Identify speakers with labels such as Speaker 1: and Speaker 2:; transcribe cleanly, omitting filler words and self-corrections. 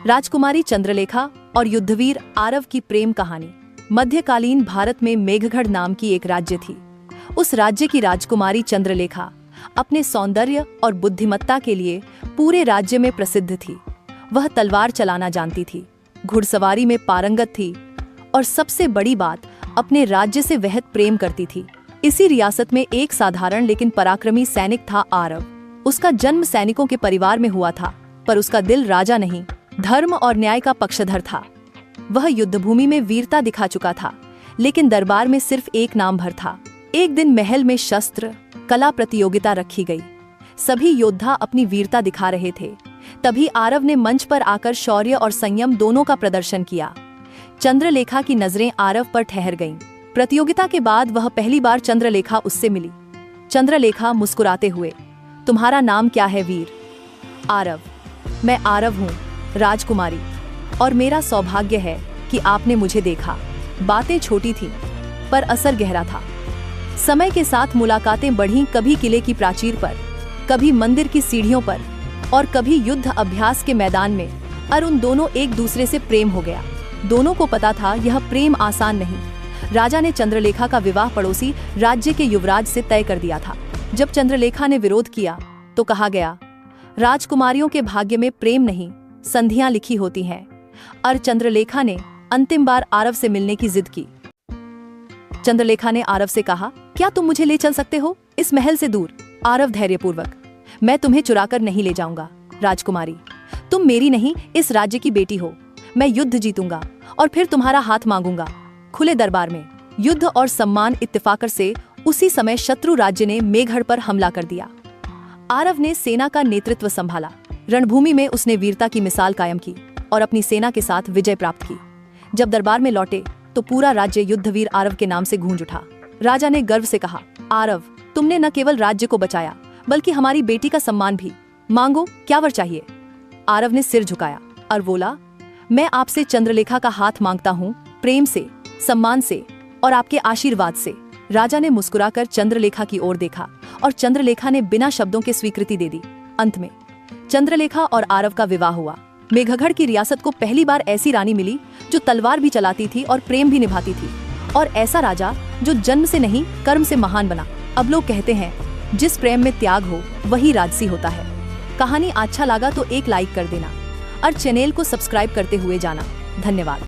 Speaker 1: राजकुमारी चंद्रलेखा और युद्धवीर आरव की प्रेम कहानी। मध्यकालीन भारत में मेघगढ़ नाम की एक राज्य थी। उस राज्य की राजकुमारी चंद्रलेखा अपने सौंदर्य और बुद्धिमत्ता के लिए पूरे राज्य में प्रसिद्ध थी। वह तलवार चलाना जानती थी, घुड़सवारी में पारंगत थी और सबसे बड़ी बात, अपने राज्य से बेहद प्रेम करती थी। इसी रियासत में एक साधारण लेकिन पराक्रमी सैनिक था आरव। उसका जन्म सैनिकों के परिवार में हुआ था, पर उसका दिल राजा नहीं, धर्म और न्याय का पक्षधर था। वह युद्धभूमि में वीरता दिखा चुका था, लेकिन दरबार में सिर्फ एक नाम भर था। एक दिन महल में शस्त्र कला प्रतियोगिता रखी गई। सभी योद्धा अपनी वीरता दिखा रहे थे। तभी आरव ने मंच पर आकर शौर्य और संयम दोनों का प्रदर्शन किया। चंद्रलेखा की नजरें आरव पर ठहर गईं। प्रतियोगिता के बाद वह पहली बार चंद्रलेखा उससे मिली। चंद्रलेखा मुस्कुराते हुए, तुम्हारा नाम क्या है वीर? आरव, मैं आरव हूँ राजकुमारी, और मेरा सौभाग्य है कि आपने मुझे देखा। बातें छोटी थीं, पर असर गहरा था। समय के साथ मुलाकातें बढ़ीं, कभी किले की प्राचीर पर, कभी मंदिर की सीढ़ियों पर और कभी युद्ध अभ्यास के मैदान में, और उन दोनों एक दूसरे से प्रेम हो गया। दोनों को पता था यह प्रेम आसान नहीं। राजा ने चंद्रलेखा का विवाह पड़ोसी राज्य के युवराज से तय कर दिया था। जब चंद्रलेखा ने विरोध किया तो कहा गया, राजकुमारियों के भाग्य में प्रेम नहीं, संधियां लिखी होती हैं। और चंद्रलेखा ने अंतिम बार आरव से मिलने की जिद की। चंद्रलेखा ने आरव से कहा, क्या तुम मुझे ले चल सकते हो इस महल से दूर? आरव धैर्यपूर्वक, मैं तुम्हें चुराकर नहीं ले जाऊंगा राजकुमारी। तुम मेरी नहीं, इस राज्य की बेटी हो। मैं युद्ध जीतूंगा और फिर तुम्हारा हाथ मांगूंगा खुले दरबार में। युद्ध और सम्मान इत्तेफाक से उसी समय शत्रु राज्य ने मेघगढ़ पर हमला कर दिया। आरव ने सेना का नेतृत्व संभाला। रणभूमि में उसने वीरता की मिसाल कायम की और अपनी सेना के साथ विजय प्राप्त की। जब दरबार में लौटे तो पूरा राज्य युद्धवीर आरव के नाम से गूंज उठा। राजा ने गर्व से कहा, आरव, तुमने न केवल राज्य को बचाया बल्कि हमारी बेटी का सम्मान भी। मांगो, क्या वर चाहिए? आरव ने सिर झुकाया और बोला, मैं आपसे चंद्रलेखा का हाथ मांगता हूँ, प्रेम से, सम्मान से और आपके आशीर्वाद से। राजा ने मुस्कुराकर चंद्रलेखा की ओर देखा और चंद्रलेखा ने बिना शब्दों के स्वीकृति दे दी। अंत में चंद्रलेखा और आरव का विवाह हुआ। मेघगढ़ की रियासत को पहली बार ऐसी रानी मिली जो तलवार भी चलाती थी और प्रेम भी निभाती थी, और ऐसा राजा जो जन्म से नहीं कर्म से महान बना। अब लोग कहते हैं, जिस प्रेम में त्याग हो वही राजसी होता है। कहानी अच्छा लगा तो एक लाइक कर देना और चैनल को सब्सक्राइब करते हुए जाना। धन्यवाद।